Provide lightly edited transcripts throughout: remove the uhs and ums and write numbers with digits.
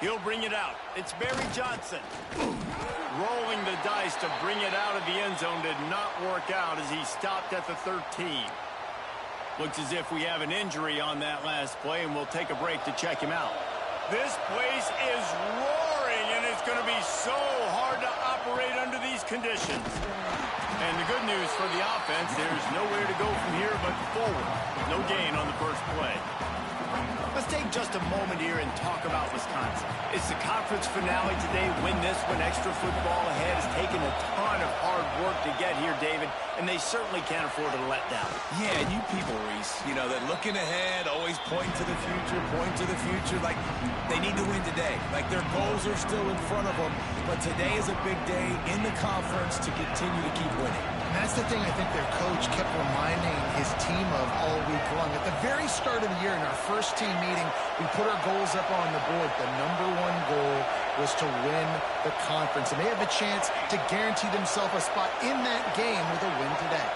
He'll bring it out. It's Barry Johnson. Rolling the dice to bring it out of the end zone did not work out as he stopped at the 13. Looks as if we have an injury on that last play, and we'll take a break to check him out. This place is roaring, and it's going to be so hard to operate under these conditions. And the good news for the offense, there's nowhere to go from here but forward. No gain on the first play. Let's take just a moment here and talk about Wisconsin. It's the conference finale today. Win this one, extra football ahead. Has taken a ton of hard work to get here, David, and they certainly can't afford to let down. Yeah, and you people, Reese, you know, that looking ahead, always pointing to the future, like they need to win today. Like their goals are still in front of them, but today is a big day in the conference to continue to keep winning. And that's the thing I think their coach kept reminding his team of all week long. At the very start of the year in our first team meeting, we put our goals up on the board. The #1 goal was to win the conference, and they have a chance to guarantee themselves a spot in that game with a win today.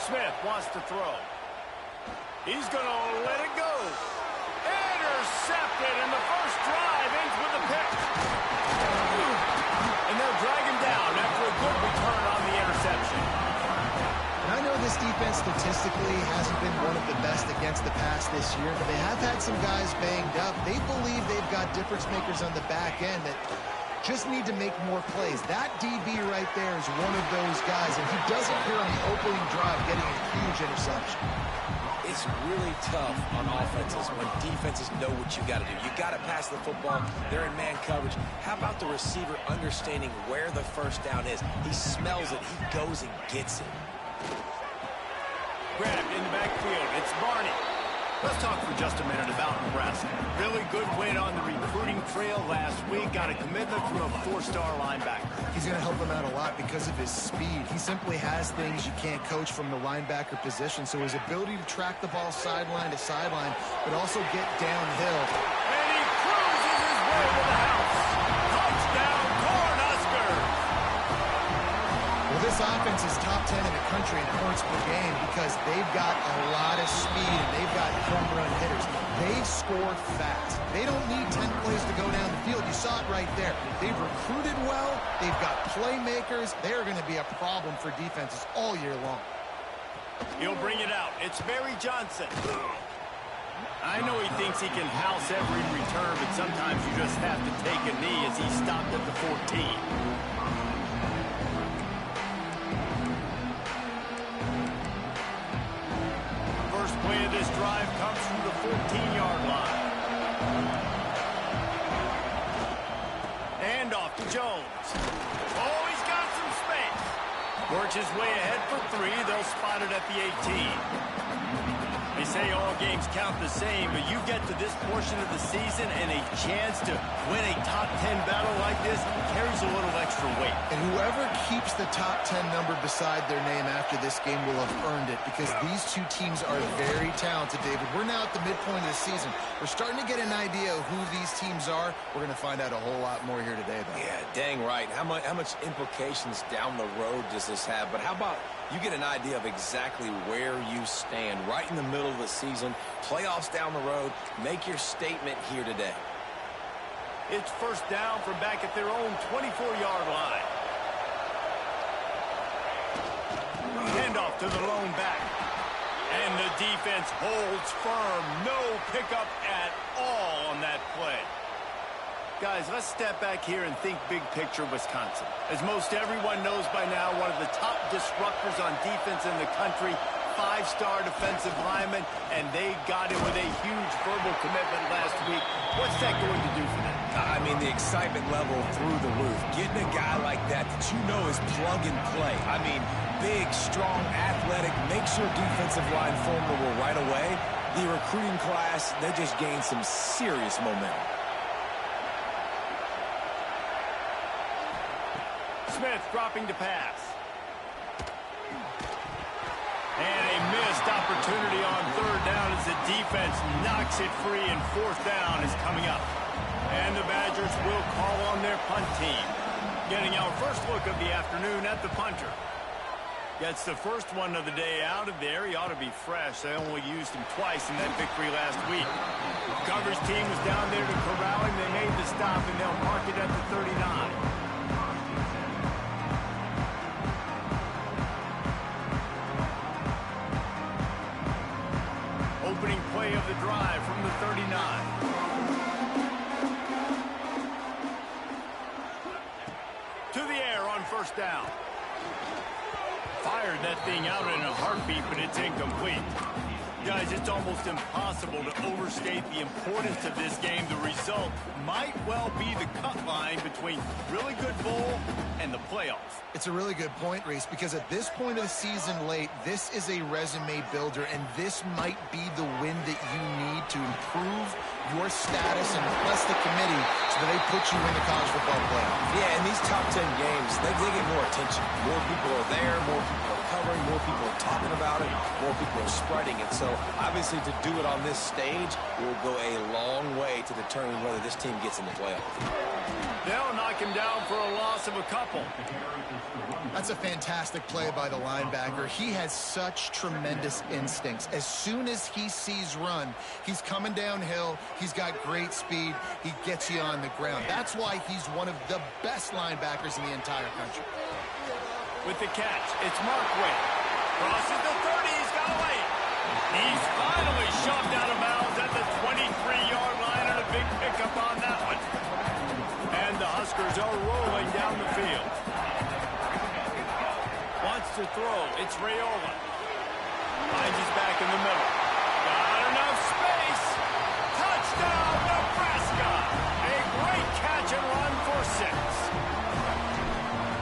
Smith wants to throw. He's going to let it go. Intercepted, and the first drive ends with a pick. And they'll drag him down after a good return on the interception. And I know this defense statistically hasn't been one of the best against the pass this year, but they have had some guys banged up. They believe they've got difference makers on the back end that just need to make more plays. That DB right there is one of those guys, and he does it here on the opening drive, getting a huge interception. It's really tough on offenses when defenses know what you got to do. You got to pass the football. They're in man coverage. How about the receiver understanding where the first down is? He smells it. He goes and gets it. Grabbed in the backfield. It's Barney. Let's talk for just a minute about Nebraska. Really good win on the recruiting trail last week. Got a commitment from a 4-star linebacker. He's going to help him out a lot because of his speed. He simply has things you can't coach from the linebacker position. So his ability to track the ball sideline to sideline, but also get downhill. And he cruises his way to the house. Touchdown, Cornhuskers! Well, this offense is top 10 in the country in points per game because they've got a lot of speed and they've got home run hitters. They score fast. They don't need 10 plays to go down the field. You saw it right there. They've recruited well. They've got playmakers. They're going to be a problem for defenses all year long. He'll bring it out. It's Barry Johnson. I know he thinks he can house every return, but sometimes you just have to take a knee as he stopped at the 14. Play of this drive comes from the 14-yard line. And off to Jones. Oh, he's got some space. Works his way ahead for 3. They'll spot it at the 18. They say all games count the same, but you get to this portion of the season and a chance to win a top 10 battle like this carries a little extra weight. And whoever keeps the top 10 number beside their name after this game will have earned it because these two teams are very talented, David. We're now at the midpoint of the season. We're starting to get an idea of who these teams are. We're going to find out a whole lot more here today, though. Yeah, dang right. How much implications down the road does this have? But how about you get an idea of exactly where you stand right in the middle of the season, playoffs down the road, make your statement here today. It's first down from back at their own 24-yard line. Handoff to the lone back. And the defense holds firm. No pickup at all on that play. Guys, let's step back here and think big picture Wisconsin. As most everyone knows by now, one of the top disruptors on defense in the country, 5-star defensive lineman, and they got him with a huge verbal commitment last week. What's that going to do for them? I mean, the excitement level through the roof. Getting a guy like that you know is plug and play. I mean, big, strong, athletic, makes your defensive line formidable right away. The recruiting class, they just gained some serious momentum. Smith dropping to pass. And a missed opportunity on third down as the defense knocks it free, and fourth down is coming up. And the Badgers will call on their punt team. Getting our first look of the afternoon at the punter. Gets the first one of the day out of there. He ought to be fresh. They only used him twice in that victory last week. Coverage team was down there to corral him. They made the stop, and they'll mark it at the 39. Opening play of the drive from the 39. To the air on first down. Fired that thing out in a heartbeat, but it's incomplete. Guys, it's almost impossible to overstate the importance of this game. The result might well be the cut line between really good bowl and the playoffs. It's a really good point, Reese, because at this point of the season late, this is a resume builder, and this might be the win that you need to improve your status and impress the committee so that they put you in the college football playoff. Yeah, in these top 10 games, they get more attention. More people are there, more people are covering, more people are talking about it, more people are spreading it. So obviously to do it on this stage will go a long way to determine whether this team gets in the playoffs. They'll knock him down for a loss of a couple. That's a fantastic play by the linebacker. He has such tremendous instincts. As soon as he sees run, he's coming downhill. He's got great speed. He gets you on the ground. That's why he's one of the best linebackers in the entire country. With the catch, it's Mark Wade. Crosses the 30. He's got away. He's finally shoved out of bounds at the 23-yard line, and a big pickup on that one. And the Huskers are rolling down the field. Wants to throw. It's Raiola. Finds his back in the middle. Got enough space. Touchdown, Nebraska. A great catch and run for 6.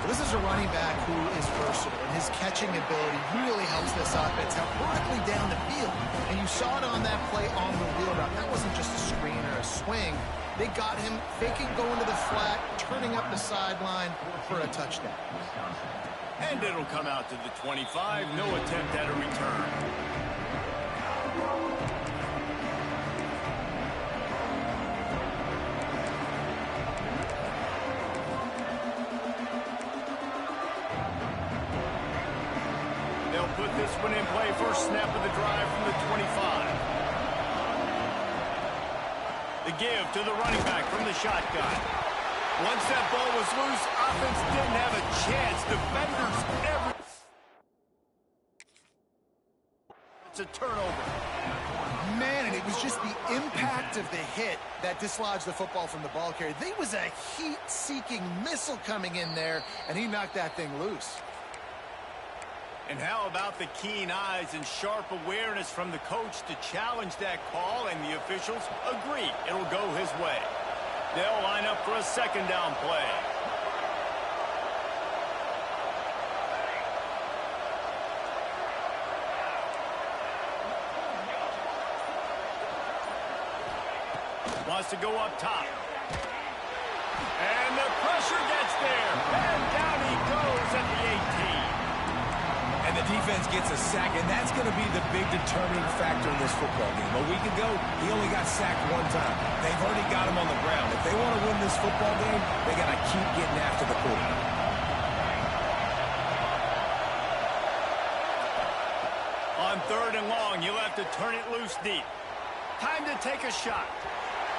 This is a running back who is versatile, and his catching ability really helps this offense out vertically down the field. And you saw it on that play on the wheel route. That wasn't just a screen or a swing. They got him faking going to the flat, turning up the sideline for a touchdown. And it'll come out to the 25. No attempt at a return. They'll put this one in play. First snap of the drive from the 25. The give to the running back from the shotgun. Once that ball was loose, offense didn't have a chance. Defenders ever. It's a turnover. Man, and it was just the impact of the hit that dislodged the football from the ball carrier. There was a heat-seeking missile coming in there, and he knocked that thing loose. And how about the keen eyes and sharp awareness from the coach to challenge that call, and the officials agree it'll go his way. They'll line up for a second down play. Wants to go up top. And the pressure gets there. And down he goes at the 18. And the defense gets a sack, and that's going to be the big determining factor in this football game. A week ago, he only got sacked one time. They've already got him on the ground. If they want to win this football game, they got to keep getting after the quarterback. On 3rd and long, you'll have to turn it loose deep. Time to take a shot.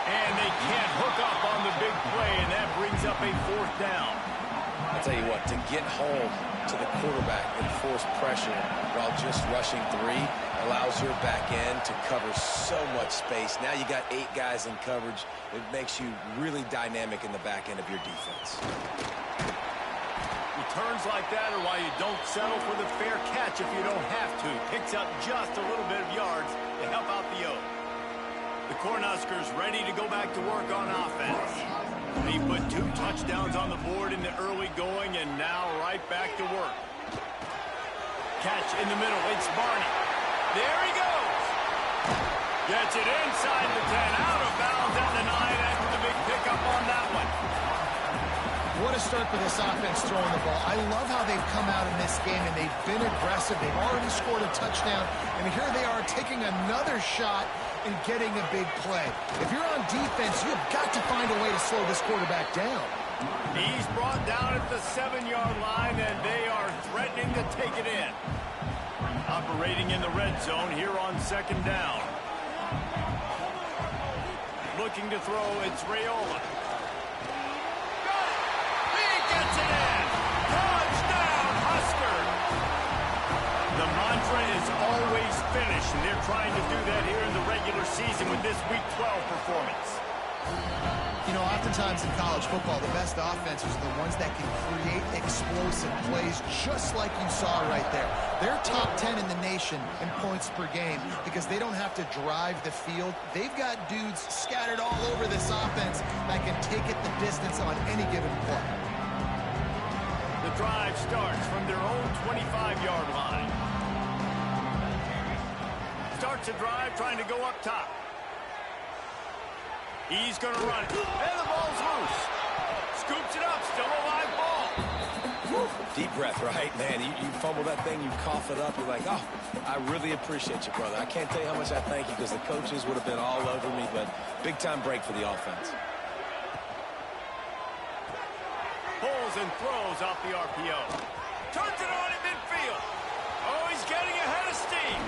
And they can't hook up on the big play, and that brings up a 4th down. I'll tell you what, to get home to the quarterback and force pressure while just rushing 3 allows your back end to cover so much space. Now you got 8 guys in coverage. It makes you really dynamic in the back end of your defense. Returns like that are why you don't settle for the fair catch if you don't have to. Picks up just a little bit of yards to help out the O. The Cornhuskers ready to go back to work on offense. He put 2 touchdowns on the board in the early going, and now right back to work. Catch in the middle. It's Barney. There he goes. Gets it inside the 10, out of bounds at the 9 after the big pickup on that one. What a start for this offense throwing the ball. I love how they've come out in this game, and they've been aggressive. They've already scored a touchdown, and here they are taking another shot and getting a big play. If you're on defense, you've got to find a way to slow this quarterback down. He's brought down at the 7-yard line, and they are threatening to take it in. Operating in the red zone here on second down. Looking to throw, it's Raiola. Got it! He gets it in! Touchdown, Husker! The mantra is always finish, and they're trying to do that here in the regular season with this Week 12 performance. You know, oftentimes in college football, the best offenses are the ones that can create explosive plays, just like you saw right there. They're top 10 in the nation in points per game because they don't have to drive the field. They've got dudes scattered all over this offense that can take it the distance on any given play. The drive starts from their own 25-yard line. Starts a drive trying to go up top. He's going to run it. And the ball's loose. Scoops it up. Still a live ball. Whew. Deep breath, right? Man, you fumble that thing, you cough it up. You're like, oh, I really appreciate you, brother. I can't tell you how much I thank you because the coaches would have been all over me, but big-time break for the offense. Pulls and throws off the RPO. Turns it on in midfield. Oh, he's getting ahead of steam.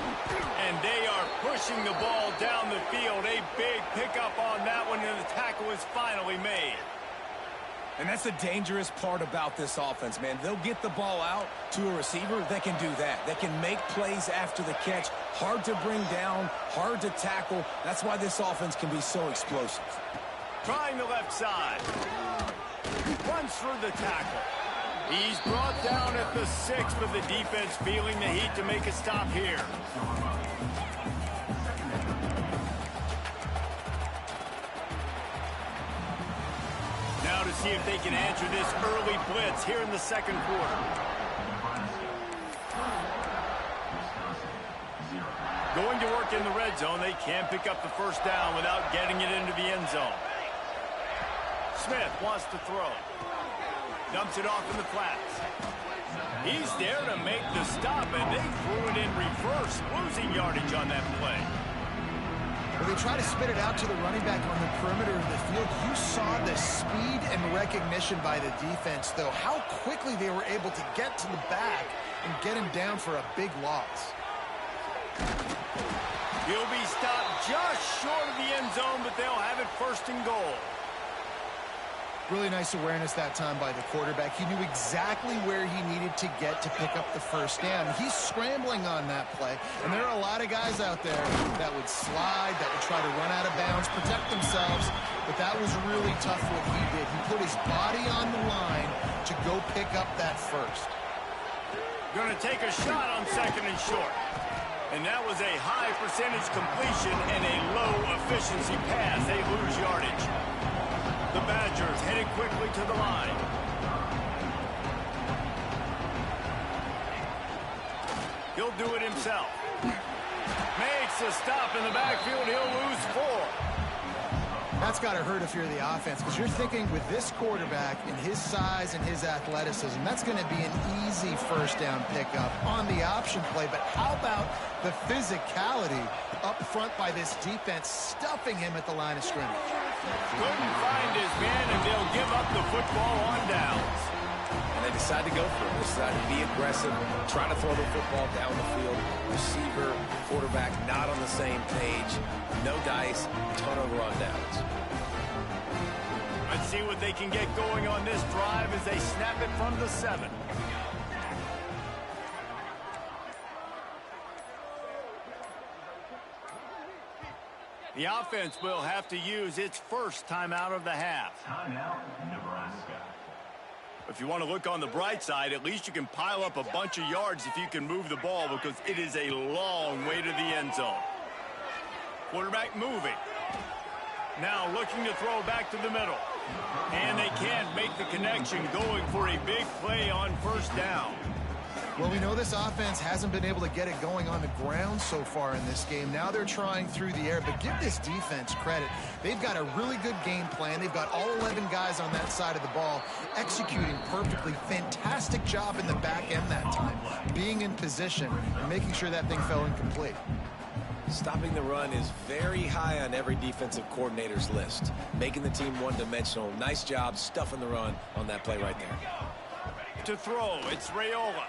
And they are pushing the ball down the field. A big pickup on that one, and the tackle is finally made. And that's the dangerous part about this offense, man. They'll get the ball out to a receiver that can do that. That can make plays after the catch. Hard to bring down, hard to tackle. That's why this offense can be so explosive. Trying the left side. Runs through the tackle. He's brought down at the 6, but the defense feeling the heat to make a stop here. Now to see if they can answer this early blitz here in the second quarter. Going to work in the red zone. They can't pick up the first down without getting it into the end zone. Smith wants to throw. Dumps it off in the flats. He's there to make the stop, and they threw it in reverse, losing yardage on that play. When they try to spit it out to the running back on the perimeter of the field, you saw the speed and recognition by the defense, though, how quickly they were able to get to the back and get him down for a big loss. He'll be stopped just short of the end zone, but they'll have it first and goal. Really nice awareness that time by the quarterback. He knew exactly where he needed to get to pick up the first down. He's scrambling on that play, and there are a lot of guys out there that would slide, that would try to run out of bounds, protect themselves, but that was really tough what he did. He put his body on the line to go pick up that first. Going to take a shot on second and short. And that was a high percentage completion and a low efficiency pass. They lose yardage. The Badgers headed quickly to the line. He'll do it himself. Makes a stop in the backfield. He'll lose 4. That's got to hurt if you're the offense, because you're thinking with this quarterback and his size and his athleticism, that's going to be an easy first down pickup on the option play. But how about the physicality up front by this defense, stuffing him at the line of scrimmage? Couldn't find his man, and they'll give up the football on downs. And they decide to go for it. They decide to be aggressive, trying to throw the football down the field. Receiver, quarterback, not on the same page. No dice, ton of rundowns. Let's see what they can get going on this drive as they snap it from the 7. The offense will have to use its first timeout of the half. Timeout, Nebraska. If you want to look on the bright side, at least you can pile up a bunch of yards if you can move the ball, because it is a long way to the end zone. Quarterback moving. Now looking to throw back to the middle. And they can't make the connection, going for a big play on first down. Well, we know this offense hasn't been able to get it going on the ground so far in this game. Now they're trying through the air, but give this defense credit. They've got a really good game plan. They've got all 11 guys on that side of the ball executing perfectly. Fantastic job in the back end that time, being in position and making sure that thing fell incomplete. Stopping the run is very high on every defensive coordinator's list. Making the team one-dimensional. Nice job stuffing the run on that play right there. To throw, it's Raiola.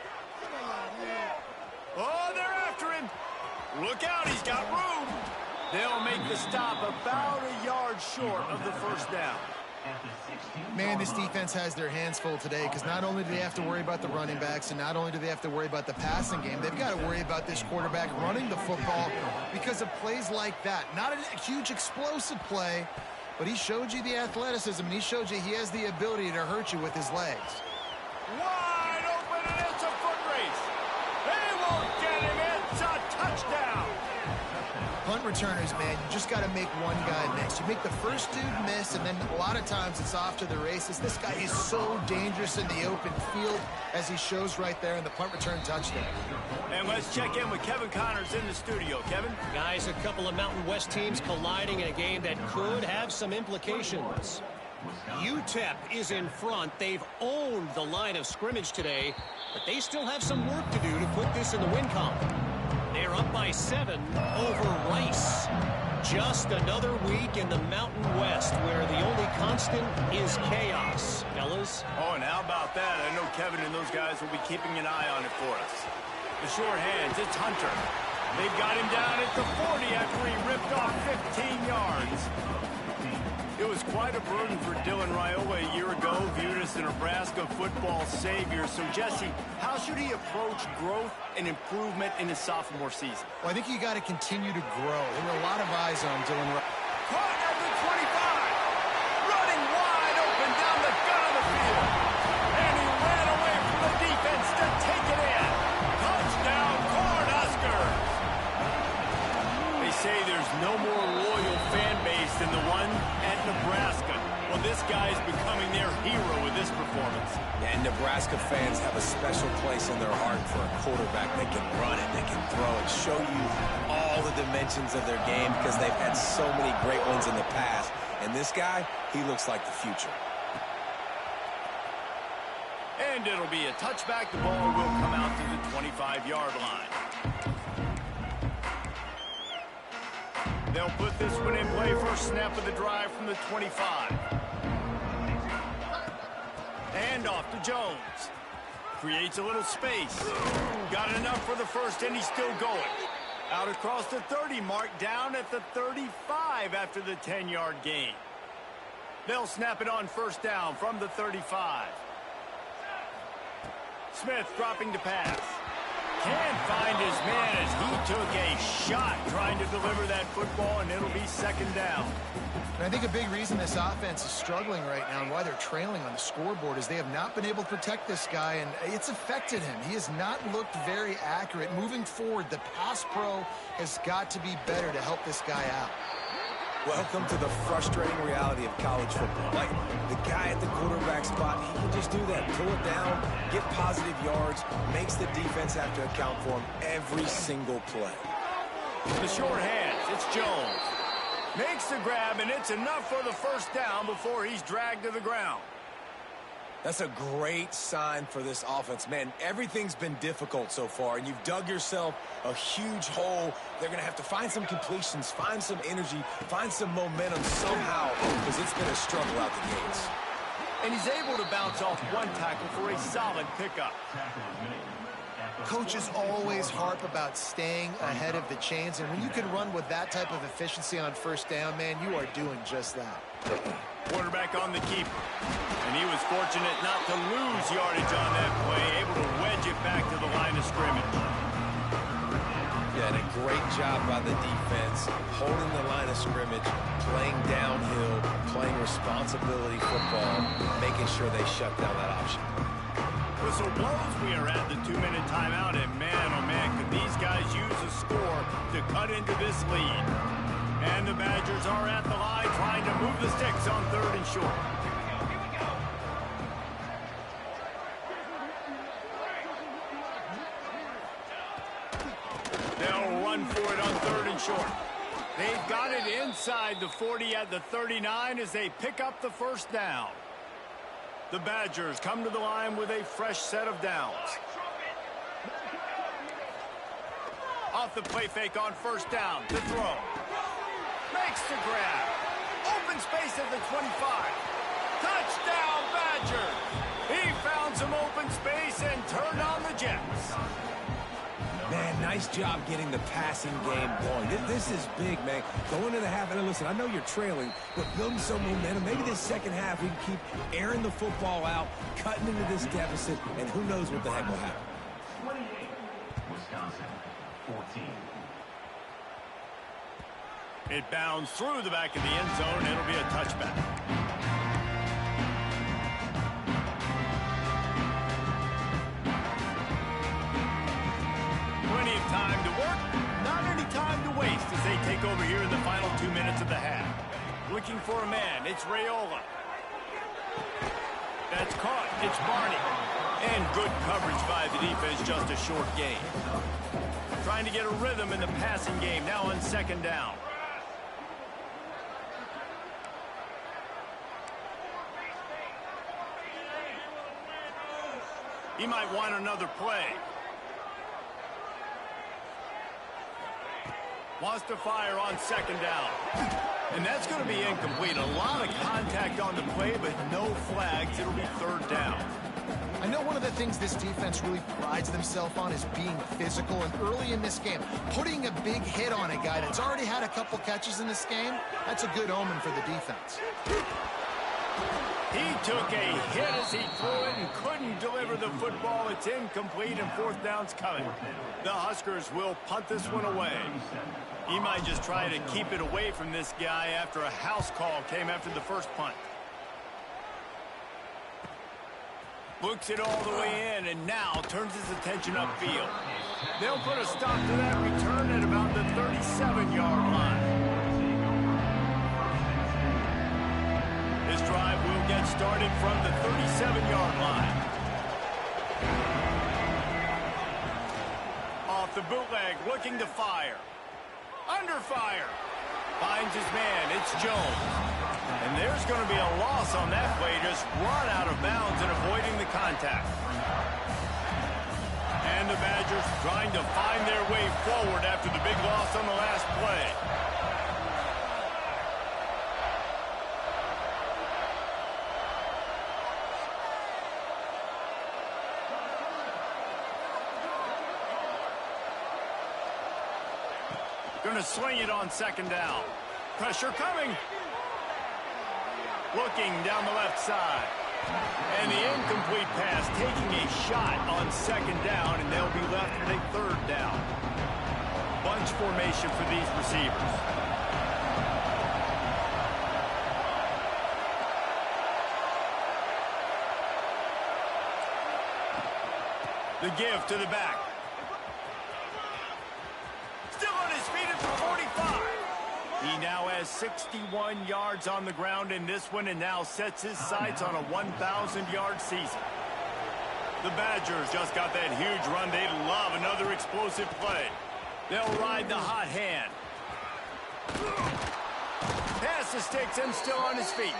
Oh, they're after him. Look out, he's got room. They'll make the stop about a yard short of the first down. Man, this defense has their hands full today because not only do they have to worry about the running backs and not only do they have to worry about the passing game, they've got to worry about this quarterback running the football because of plays like that. Not a huge explosive play, but he showed you the athleticism and he showed you he has the ability to hurt you with his legs. Wide open, and it's a foot race. They won't get him. It's a touchdown. Punt returners, man, you just got to make one guy miss. You make the first dude miss, and then a lot of times it's off to the races. This guy is so dangerous in the open field, as he shows right there in the punt return touchdown. And let's check in with Kevin Connors in the studio. Kevin? Guys, a couple of Mountain West teams colliding in a game that could have some implications. UTEP is in front. They've owned the line of scrimmage today, but they still have some work to do to put this in the win column. They're up by 7 over Rice. Just another week in the Mountain West where the only constant is chaos. Fellas? Oh, and how about that? I know Kevin and those guys will be keeping an eye on it for us. The short hands, it's Hunter. They've got him down at the 40 after he ripped off 15 yards. It was quite a burden for Dylan Raiola a year ago, viewed as the Nebraska football savior. So, Jesse, how should he approach growth and improvement in his sophomore season? Well, I think you got to continue to grow. There were a lot of eyes on Dylan Raiola. Caught at the 25. Running wide open down the gut of the field. And he ran away from the defense to take it in. Touchdown, Cornhuskers. They say there's no more loyal fan base than the one at Nebraska. Well, this guy is becoming their hero with this performance. And Nebraska fans have a special place in their heart for a quarterback that can run it, that can throw it, show you all the dimensions of their game because they've had so many great ones in the past. And this guy, he looks like the future. And it'll be a touchback. The ball will come out to the 25-yard line. They'll put this one in play. First snap of the drive from the 25. Hand off to Jones. Creates a little space. Got enough for the first, and he's still going. Out across the 30 mark, down at the 35 after the 10-yard gain. They'll snap it on first down from the 35. Smith dropping to pass. Can't find his man as he took a shot trying to deliver that football, and it'll be second down. And I think a big reason this offense is struggling right now and why they're trailing on the scoreboard is they have not been able to protect this guy, and it's affected him. He has not looked very accurate. Moving forward, the pass pro has got to be better to help this guy out. Welcome to the frustrating reality of college football. Like, the guy at the quarterback spot, he can just do that. Pull it down, get positive yards, makes the defense have to account for him every single play. The short hands, it's Jones. Makes the grab, and it's enough for the first down before he's dragged to the ground. That's a great sign for this offense. Man, everything's been difficult so far, and you've dug yourself a huge hole. They're going to have to find some completions, find some energy, find some momentum somehow, because it's been a struggle out the gates. And he's able to bounce off one tackle for a solid pickup. Coaches always harp about staying ahead of the chains, and when you can run with that type of efficiency on first down, man, you are doing just that. Quarterback on the keeper. And he was fortunate not to lose yardage on that play, able to wedge it back to the line of scrimmage. Yeah, and a great job by the defense, holding the line of scrimmage, playing downhill, playing responsibility football, making sure they shut down that option. Whistle blows. We are at the 2-minute timeout, and man, oh man, could these guys use a score to cut into this lead. And the Badgers are at the line trying to move the sticks on 3rd and short. They'll run for it on 3rd and short. They've got it inside the 40 at the 39 as they pick up the first down. The Badgers come to the line with a fresh set of downs. Off the play fake on first down. The throw. Makes the grab. Open space at the 25. Touchdown, Badgers. He found some open space and turned on the Jets. Man, nice job getting the passing game going. This is big, man. Going into the half, and listen, I know you're trailing, but building some momentum. Maybe this second half we can keep airing the football out, cutting into this deficit, and who knows what the heck will happen. 28, Wisconsin, 14. It bounds through the back of the end zone. It'll be a touchback. Plenty of time to work, not any time to waste as they take over here in the final 2 minutes of the half. Looking for a man, it's Raiola. That's caught, it's Barney. And good coverage by the defense, just a short gain. Trying to get a rhythm in the passing game, now on second down. He might want another play. Wants to fire on second down. And that's going to be incomplete. A lot of contact on the play, but no flags. It'll be third down. I know one of the things this defense really prides themselves on is being physical, and early in this game, putting a big hit on a guy that's already had a couple catches in this game, that's a good omen for the defense. He took a hit as he threw it and couldn't deliver the football. It's incomplete and fourth down's coming. The Huskers will punt this one away. He might just try to keep it away from this guy after a house call came after the first punt. Looks it all the way in and now turns his attention upfield. They'll put a stop to that return at about the 37-yard line. This drive will get started from the 37-yard line. Off the bootleg, looking to fire. Under fire. Finds his man, it's Jones. And there's going to be a loss on that play, just run out of bounds and avoiding the contact. And the Badgers trying to find their way forward after the big loss on the last play. Going to swing it on second down. Pressure coming. Looking down the left side. And the incomplete pass taking a shot on second down, and they'll be left with a third down. Bunch formation for these receivers. The give to the back. Still on his feet at the 45. He now has 61 yards on the ground in this one and now sets his sights on a 1,000-yard season. The Badgers just got that huge run. They love another explosive play. They'll ride the hot hand. Pass the sticks and still on his feet.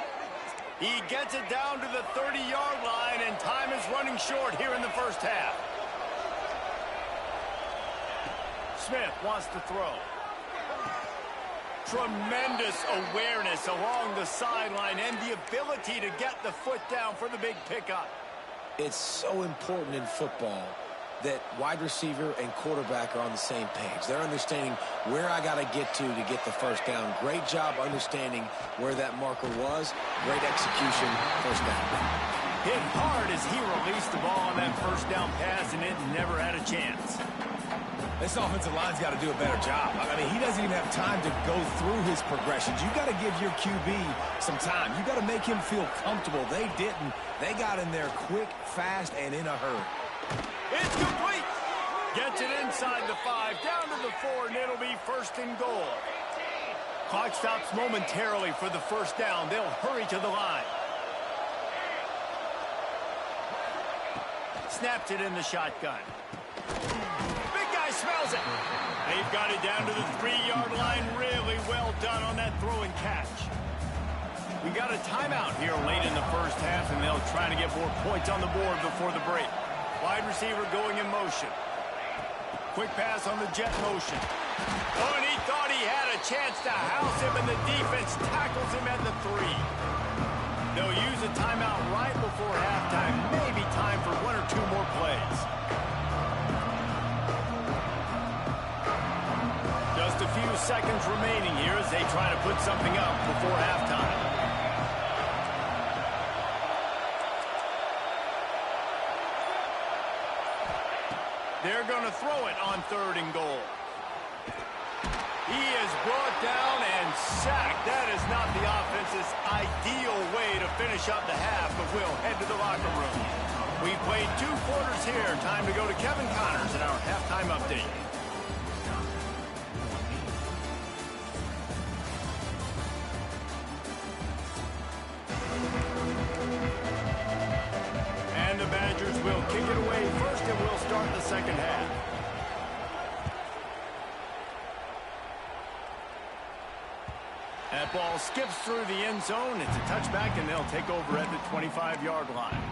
He gets it down to the 30-yard line, and time is running short here in the first half. Smith wants to throw. Tremendous awareness along the sideline and the ability to get the foot down for the big pickup. It's so important in football that wide receiver and quarterback are on the same page. They're understanding where I got to get the first down. Great job understanding where that marker was. Great execution, first down. Hit hard as he released the ball on that first down pass, and it never had a chance. This offensive line's got to do a better job. I mean, he doesn't even have time to go through his progressions. You got to give your QB some time. You got to make him feel comfortable. They didn't. They got in there quick, fast, and in a hurry. It's complete. Gets it inside the 5, down to the 4, and it'll be first and goal. Clock stops momentarily for the first down. They'll hurry to the line. Snaps it in the shotgun. Smells it. They've got it down to the 3-yard line. Really well done on that throw and catch. We got a timeout here late in the first half, and they'll try to get more points on the board before the break. Wide receiver going in motion. Quick pass on the jet motion. Oh, and he thought he had a chance to house him, and the defense tackles him at the 3. They'll use a timeout right before halftime. Maybe time for 1 or 2 more plays. Just a few seconds remaining here as they try to put something up before halftime. They're going to throw it on 3rd and goal. He is brought down and sacked. That is not the offense's ideal way to finish up the half, but we'll head to the locker room. We've played 2 quarters here. Time to go to Kevin Connors in our halftime update. And the Badgers will kick it away first, and we'll start the second half. That ball skips through the end zone. It's a touchback, and they'll take over at the 25-yard line.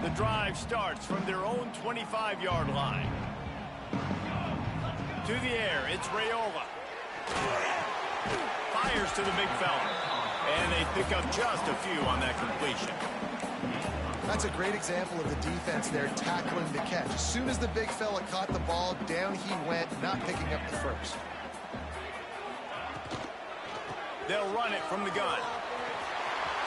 The drive starts from their own 25-yard line. To the air, it's Raiola. Fires to the big fella. And they pick up just a few on that completion. That's a great example of the defense there tackling the catch. As soon as the big fella caught the ball, down he went, not picking up the first. They'll run it from the gun.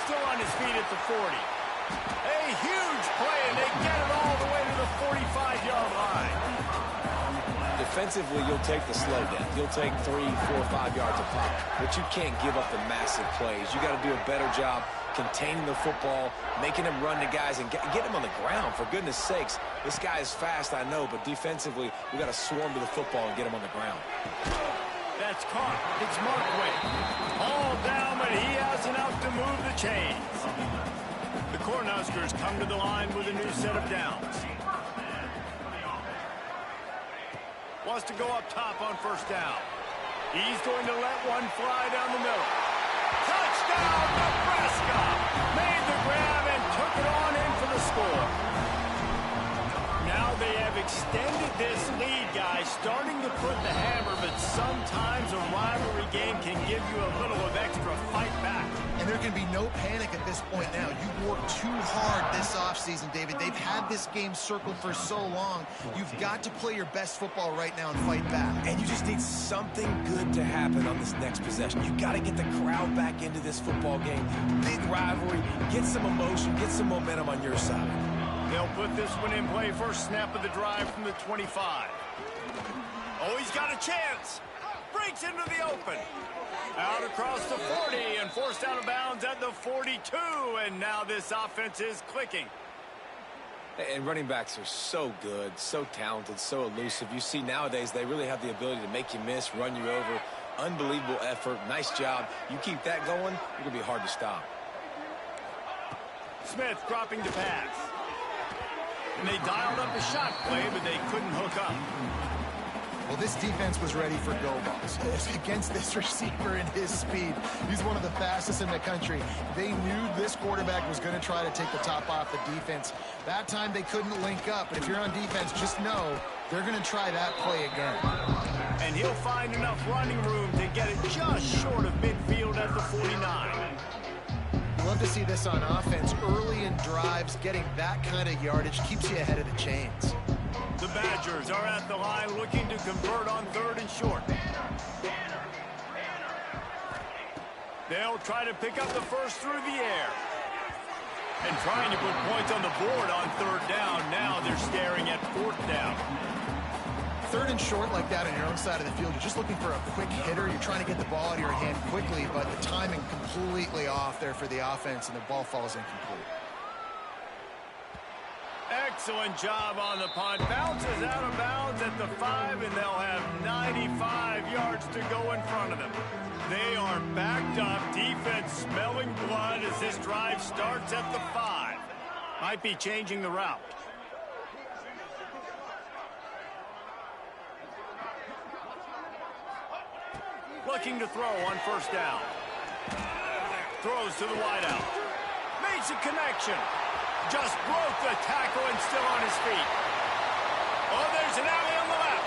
Still on his feet at the 40. A huge play, and they get it all the way to the 45-yard line. Defensively, you'll take the slow down. You'll take 3, 4, 5 yards of pop. But you can't give up the massive plays. You got to do a better job containing the football, making him run to guys, and get him on the ground. For goodness sakes, this guy is fast, I know, but defensively, we got to swarm to the football and get him on the ground. That's caught. It's Markway. All down, but he has enough to move the chains. The Cornhuskers come to the line with a new set of downs. Wants to go up top on 1st down. He's going to let one fly down the middle. Touchdown, Nebraska! Made the grab and took it on in for the score. Now they have extended this lead, guys, starting to put the hammer, but sometimes a rivalry game can give you a little of extra fight back. And there can be no panic at this point now. You've worked too hard this offseason, David. They've had this game circled for so long. You've got to play your best football right now and fight back. And you just need something good to happen on this next possession. You got to get the crowd back into this football game. Big rivalry. Get some emotion. Get some momentum on your side. They'll put this one in play. First snap of the drive from the 25. Oh, he's got a chance. Breaks into the open. Out across the 40 and forced out of bounds at the 42. And now this offense is clicking. And running backs are so good, so talented, so elusive. You see nowadays they really have the ability to make you miss, run you over. Unbelievable effort. Nice job. You keep that going, it's going to be hard to stop. Smith dropping to pass. And they dialed up a shot play, but they couldn't hook up. Well, this defense was ready for go balls. Against this receiver and his speed, he's one of the fastest in the country. They knew this quarterback was going to try to take the top off the defense. That time they couldn't link up, but if you're on defense, just know they're going to try that play again. And he'll find enough running room to get it just short of midfield at the 49. Love to see this on offense. Early in drives, getting that kind of yardage keeps you ahead of the chains. The Badgers are at the line looking to convert on 3rd and short. They'll try to pick up the first through the air. And trying to put points on the board on 3rd down. Now they're staring at 4th down. 3rd and short like that on your own side of the field, you're just looking for a quick hitter. You're trying to get the ball out of your hand quickly, but the timing completely off there for the offense, and the ball falls incomplete. Excellent job on the punt. Bounces out of bounds at the 5, and they'll have 95 yards to go in front of them. They are backed up. Defense smelling blood as this drive starts at the 5. Might be changing the route. Looking to throw on 1st down. Throws to the wideout. Makes a connection. Just broke the tackle and still on his feet. Oh, there's an alley on the left.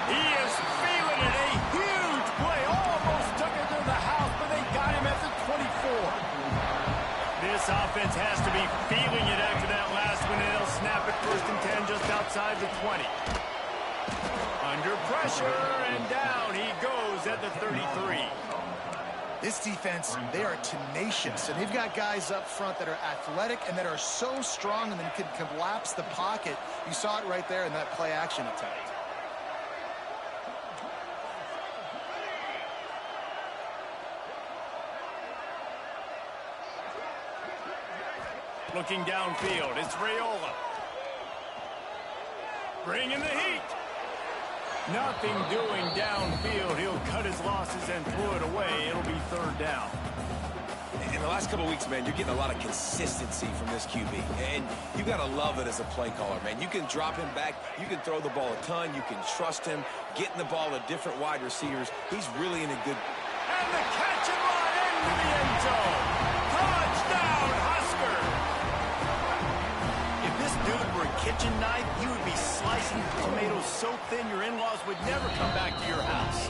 He is feeling it. A huge play. Almost took it to the house, but they got him at the 24. This offense has to be feeling it after that last one, and they'll snap it 1st and 10 just outside the 20. Under pressure, and down he goes at the 33. This defense, they are tenacious, and they've got guys up front that are athletic and that are so strong and then can collapse the pocket. You saw it right there in that play-action attempt. Looking downfield, it's Raiola. Bringing the heat. Nothing doing downfield. He'll cut his losses and throw it away. It'll be 3rd down. In the last couple of weeks, man, you're getting a lot of consistency from this QB. And you got to love it as a play caller, man. You can drop him back. You can throw the ball a ton. You can trust him. Getting the ball to different wide receivers. He's really in a good... And the catch and run into the end zone. Touchdown, Husker. If this dude were a kitchen knife, he would be slicing tomatoes so thin your in-laws would never come back to your house.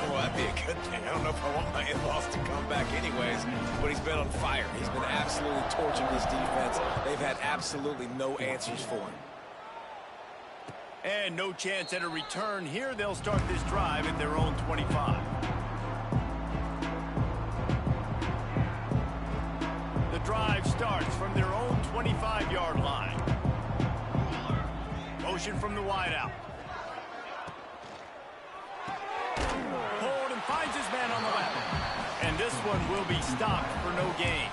Well, that'd be a good thing. I don't know if I want my in-laws to come back anyways, but he's been on fire. He's been absolutely torching this defense. They've had absolutely no answers for him. And no chance at a return here. They'll start this drive at their own 25. The drive starts from their own 25-yard line. Motion from the wideout. Hold and finds his man on the left. And this one will be stopped for no gain.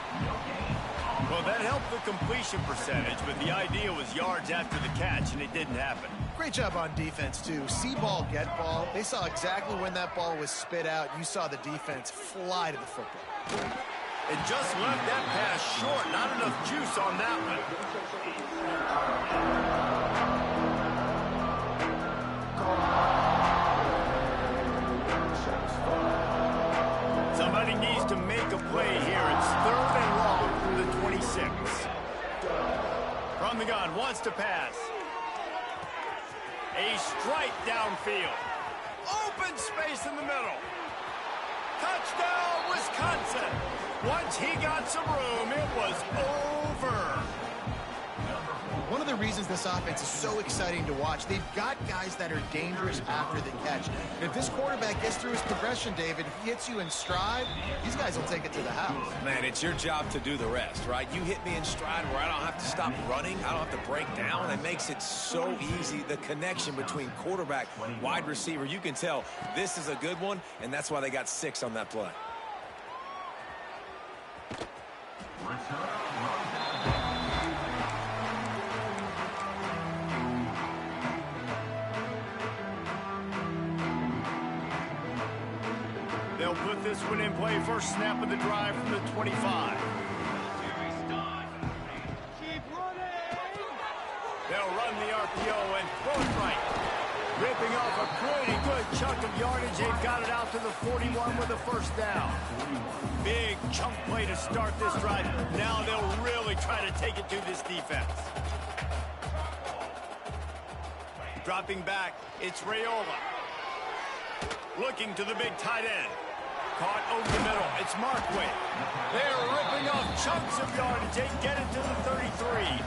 Well, that helped the completion percentage, but the idea was yards after the catch, and it didn't happen. Great job on defense, too. See ball, get ball. They saw exactly when that ball was spit out. You saw the defense fly to the football. It just left that pass short. Not enough juice on that one. Somebody needs to make a play here. It's 3rd and long from the 26. From the gun, wants to pass. A strike downfield. Open space in the middle. Touchdown, Wisconsin. Once he got some room, it was over. One of the reasons this offense is so exciting to watch, they've got guys that are dangerous after the catch. And if this quarterback gets through his progression, David, he hits you in stride, these guys will take it to the house. Man, it's your job to do the rest, right? You hit me in stride where I don't have to stop running. I don't have to break down. It makes it so easy. The connection between quarterback, wide receiver, you can tell this is a good one, and that's why they got 6 on that play. They'll put this one in play. First snap of the drive from the 25. They'll run the RPO and throw it right. Ripping off a pretty good chunk of yardage. They've got it out to the 41 with a 1st down. Big chunk play to start this drive. Now they'll really try to take it to this defense. Dropping back, it's Raiola. Looking to the big tight end. Caught over the middle. It's Markway. They're ripping off chunks of yardage. They get it to the 33.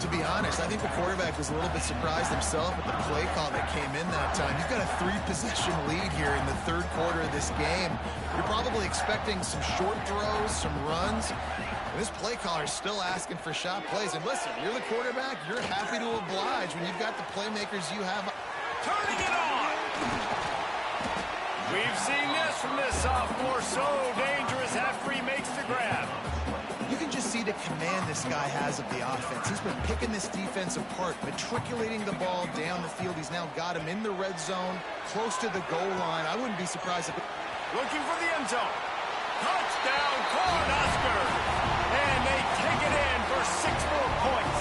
To be honest, I think the quarterback was a little bit surprised himself at the play call that came in that time. You've got a 3-possession lead here in the 3rd quarter of this game. You're probably expecting some short throws, some runs. And this play caller is still asking for shot plays. And listen, you're the quarterback. You're happy to oblige when you've got the playmakers you have. Turning it on. We've seen this from this sophomore. So dangerous after he makes the grab. You can just see the command this guy has of the offense. He's been picking this defense apart, matriculating the ball down the field. He's now got him in the red zone, close to the goal line. I wouldn't be surprised if... Looking for the end zone. Touchdown, Cornhusker. And they take it in for 6 more points.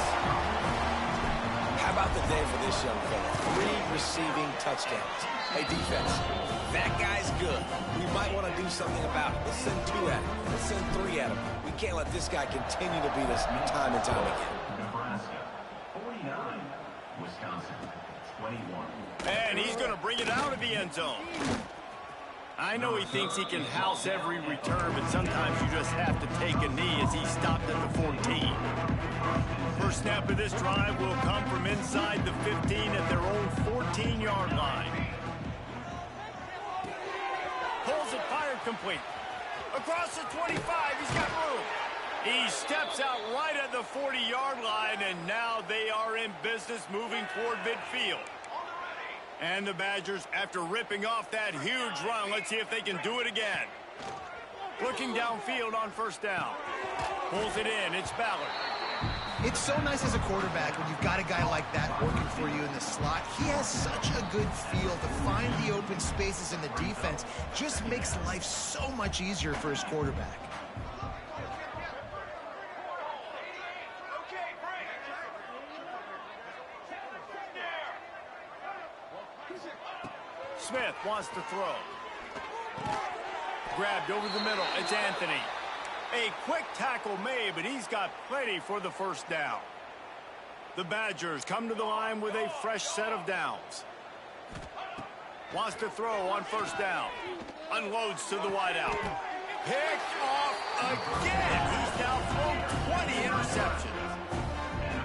How about the day for this young fella? 3 receiving touchdowns. Hey, defense, that guy's good. We might want to do something about it. Let's send 2 at him. Let's send 3 at him. We can't let this guy continue to beat us time and time again. Nebraska, 49. it out of the end zone. I know he thinks he can house every return, but sometimes you just have to take a knee as he stopped at the 14. First snap of this drive will come from inside the 15 at their own 14-yard line. Pulls it, fired complete. Across the 25, he's got room. He steps out right at the 40-yard line, and now they are in business moving toward midfield. And the Badgers, after ripping off that huge run, let's see if they can do it again. Looking downfield on first down. Pulls it in. It's Ballard. It's so nice as a quarterback when you've got a guy like that working for you in the slot. He has such a good feel to find the open spaces in the defense. Just makes life so much easier for his quarterback. Smith wants to throw. Grabbed over the middle. It's Anthony. A quick tackle made, but he's got plenty for the first down. The Badgers come to the line with a fresh set of downs. Wants to throw on first down. Unloads to the wideout. Picked off again. He's now thrown 20 interceptions.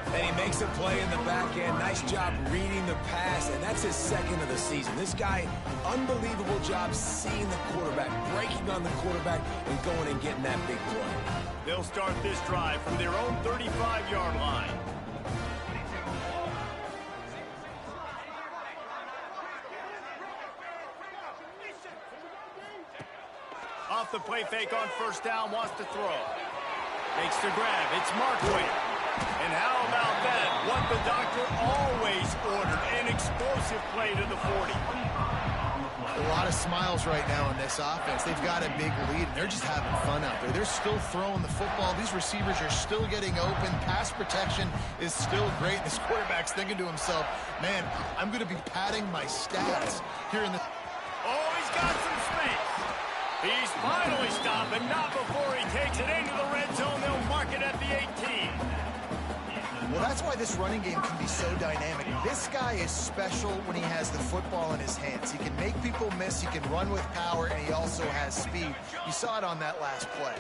And he makes a play in the back end. Nice job reading the pass, and that's his second of the season. This guy, unbelievable job seeing the quarterback, breaking on the quarterback, and going and getting that big play. They'll start this drive from their own 35-yard line. Off the play fake on first down, wants to throw. Makes the grab. It's Markway. And how about that? What the doctor always ordered, an explosive play to the 40. A lot of smiles right now in this offense. They've got a big lead, and they're just having fun out there. They're still throwing the football. These receivers are still getting open. Pass protection is still great. This quarterback's thinking to himself, man, I'm going to be padding my stats here in the... Oh, he's got some space. He's finally stopped, but not before he takes it into the red zone. They'll mark it at the 18. Well, that's why this running game can be so dynamic. This guy is special when he has the football in his hands. He can make people miss, he can run with power, and he also has speed. You saw it on that last play.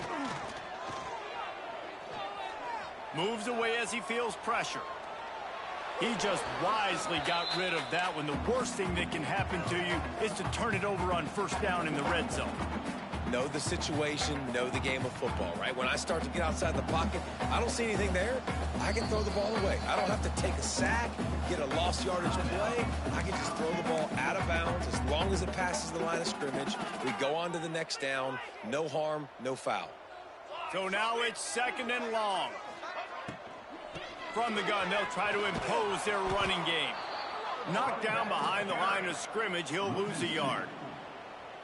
Moves away as he feels pressure. He just wisely got rid of that one. The worst thing that can happen to you is to turn it over on first down in the red zone. Know the situation, know the game of football, right? When I start to get outside the pocket, I don't see anything there. I can throw the ball away. I don't have to take a sack, get a lost yardage play. I can just throw the ball out of bounds as long as it passes the line of scrimmage. We go on to the next down. No harm, no foul. So now it's second and long. From the gun, they'll try to impose their running game. Knocked down behind the line of scrimmage, he'll lose a yard.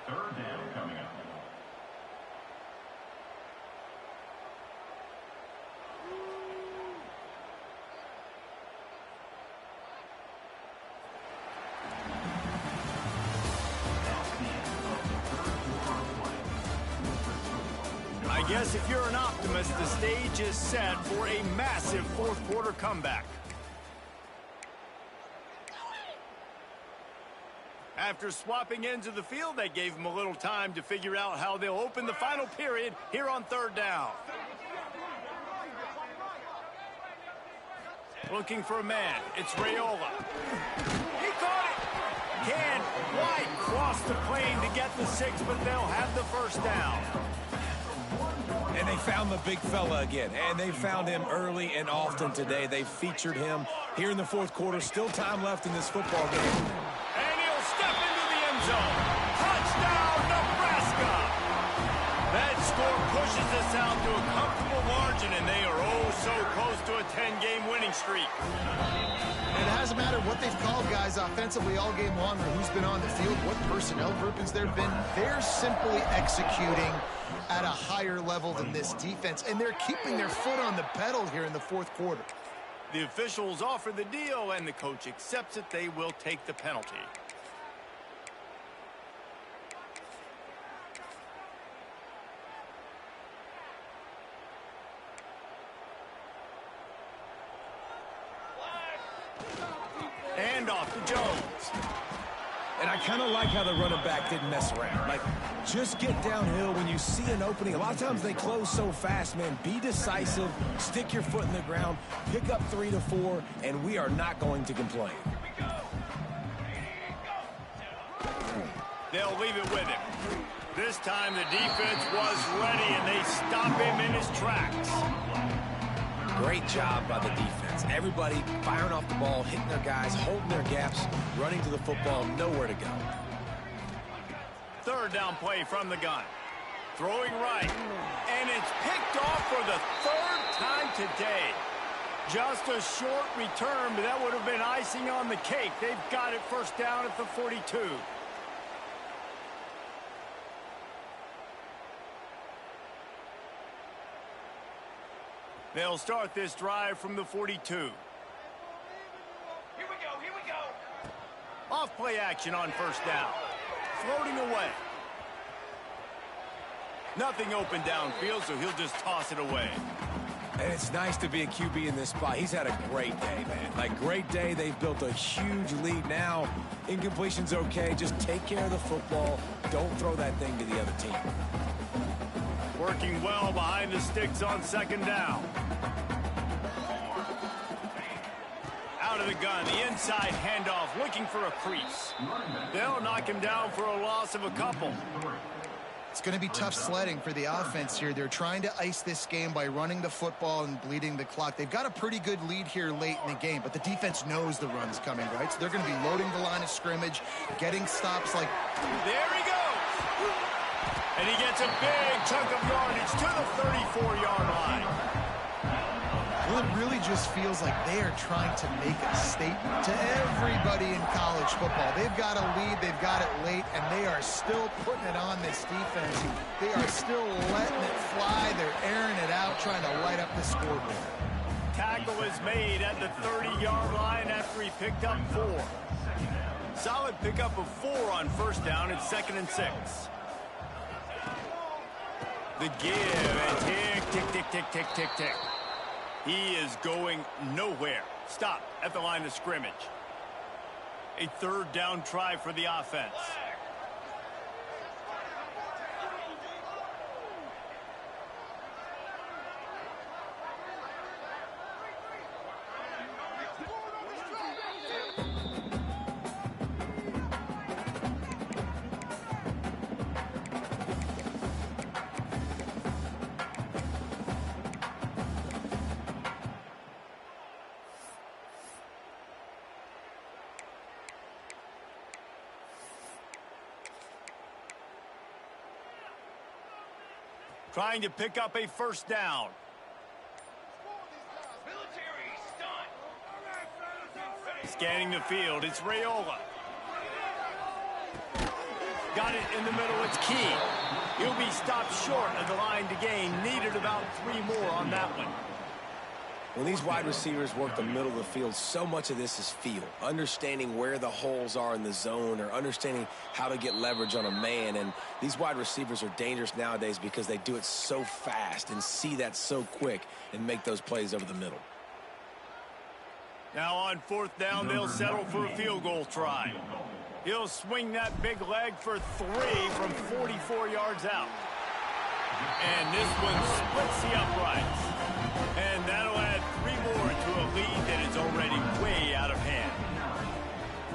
Third down coming up. I guess if you're an optimist, the stage is set for a massive fourth-quarter comeback. After swapping ends of the field, that gave them a little time to figure out how they'll open the final period here on third down. Looking for a man. It's Raiola. He caught it. Can White cross the plane to get the 6, but they'll have the first down. And they found the big fella again, and they found him early and often today. They featured him here in the fourth quarter. Still time left in this football game. And he'll step into the end zone. Touchdown, Nebraska! That score pushes us out to a comfortable margin, and they are oh so close to a 10-game winning streak. And it hasn't mattered what they've called guys offensively all game long or who's been on the field, what personnel groupings there have been. They're simply executing at a higher level than this defense, and they're keeping their foot on the pedal here in the fourth quarter. The officials offer the deal, and the coach accepts it. They will take the penalty. And off to Jones. And I kind of like how the running back didn't mess around. Like, just get downhill when you see an opening. A lot of times they close so fast, man. Be decisive, stick your foot in the ground, pick up 3 to 4, and we are not going to complain. They'll leave it with him. This time the defense was ready, and they stop him in his tracks. Great job by the defense. Everybody firing off the ball, hitting their guys, holding their gaps, running to the football, nowhere to go. Third down play from the gun. Throwing right. And it's picked off for the third time today. Just a short return, but that would have been icing on the cake. They've got it first down at the 42. They'll start this drive from the 42. Here we go. Off play action on first down. Floating away. Nothing open downfield, so he'll just toss it away. And it's nice to be a QB in this spot. He's had a great day, man. Like, great day. They've built a huge lead now. Incompletion's okay. Just take care of the football. Don't throw that thing to the other team. Working well behind the sticks on second down. Out of the gun, the inside handoff, looking for a crease. They'll knock him down for a loss of a couple. It's going to be tough sledding for the offense here. They're trying to ice this game by running the football and bleeding the clock. They've got a pretty good lead here late in the game, but the defense knows the run's coming, right? So they're going to be loading the line of scrimmage, getting stops like... There he goes! And he gets a big chunk of yardage to the 34-yard line. Well, it really just feels like they are trying to make a statement to everybody in college football. They've got a lead, they've got it late, and they are still putting it on this defense. They are still letting it fly. They're airing it out, trying to light up the scoreboard. Tackle is made at the 30-yard line after he picked up 4. Solid pickup of 4 on first down. It's 2nd and 6. The give, and tick, tick, tick, tick, tick, tick, tick. He is going nowhere. Stop at the line of scrimmage. A third down try for the offense. Trying to pick up a first down. Scanning the field, it's Raiola. Got it in the middle, it's Key. He'll be stopped short of the line to gain. Needed about 3 more on that one. When these wide receivers work the middle of the field, so much of this is feel. Understanding where the holes are in the zone or understanding how to get leverage on a man. And these wide receivers are dangerous nowadays because they do it so fast and see that so quick and make those plays over the middle. Now on fourth down, they'll settle for a field goal try. He'll swing that big leg for 3 from 44 yards out. And this one splits the uprights. And that'll add 3 more to a lead that is already way out of hand.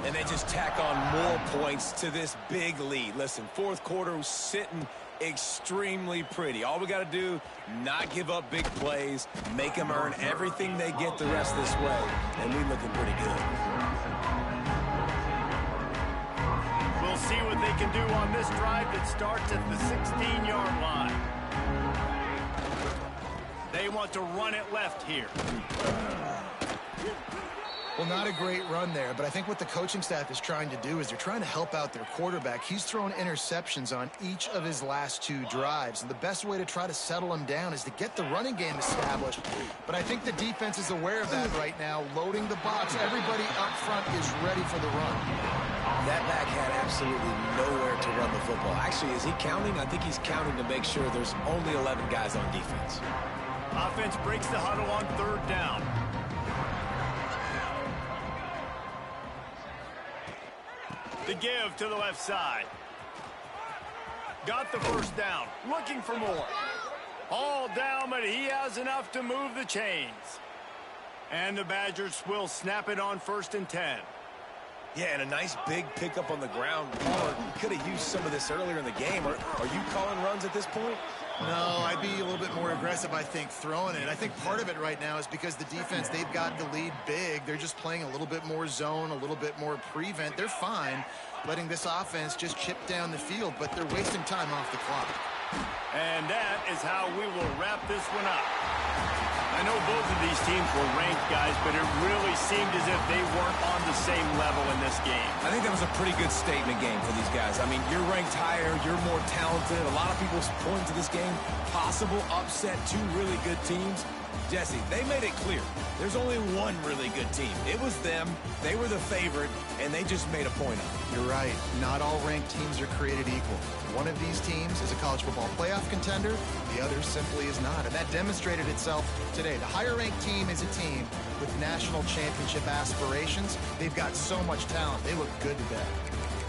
And they just tack on more points to this big lead. Listen, fourth quarter was sitting extremely pretty. All we got to do, not give up big plays, make them earn everything they get the rest this way, and we're looking pretty good. We'll see what they can do on this drive that starts at the 16-yard line. They want to run it left here. Well, not a great run there, but I think what the coaching staff is trying to do is they're trying to help out their quarterback. He's thrown interceptions on each of his last 2 drives, and the best way to try to settle him down is to get the running game established. But I think the defense is aware of that right now, loading the box. Everybody up front is ready for the run. That back had absolutely nowhere to run the football. Actually, is he counting? I think he's counting to make sure there's only 11 guys on defense. Offense breaks the huddle on third down. The give to the left side. Got the first down. Looking for more. All down, but he has enough to move the chains. And the Badgers will snap it on 1st and 10. Yeah, and a nice big pickup on the ground. You could have used some of this earlier in the game. Are you calling runs at this point? No, I'd be a little bit more aggressive, I think, throwing it. I think part of it right now is because the defense, they've got the lead big. They're just playing a little bit more zone, a little bit more prevent. They're fine letting this offense just chip down the field, but they're wasting time off the clock. And that is how we will wrap this one up. I know both of these teams were ranked, guys, but it really seemed as if they weren't on the same level in this game. I think that was a pretty good statement game for these guys. I mean, you're ranked higher, you're more talented. A lot of people point to this game, possible upset, 2 really good teams. Jesse, they made it clear. There's only one really good team. It was them. They were the favorite, and they just made a point of it. You're right. Not all ranked teams are created equal. One of these teams is a college football playoff contender. The other simply is not. And that demonstrated itself today. The higher-ranked team is a team with national championship aspirations. They've got so much talent. They look good today.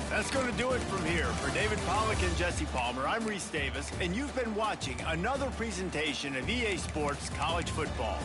That's going to do it from here. For David Pollack and Jesse Palmer, I'm Reese Davis, and you've been watching another presentation of EA Sports College Football.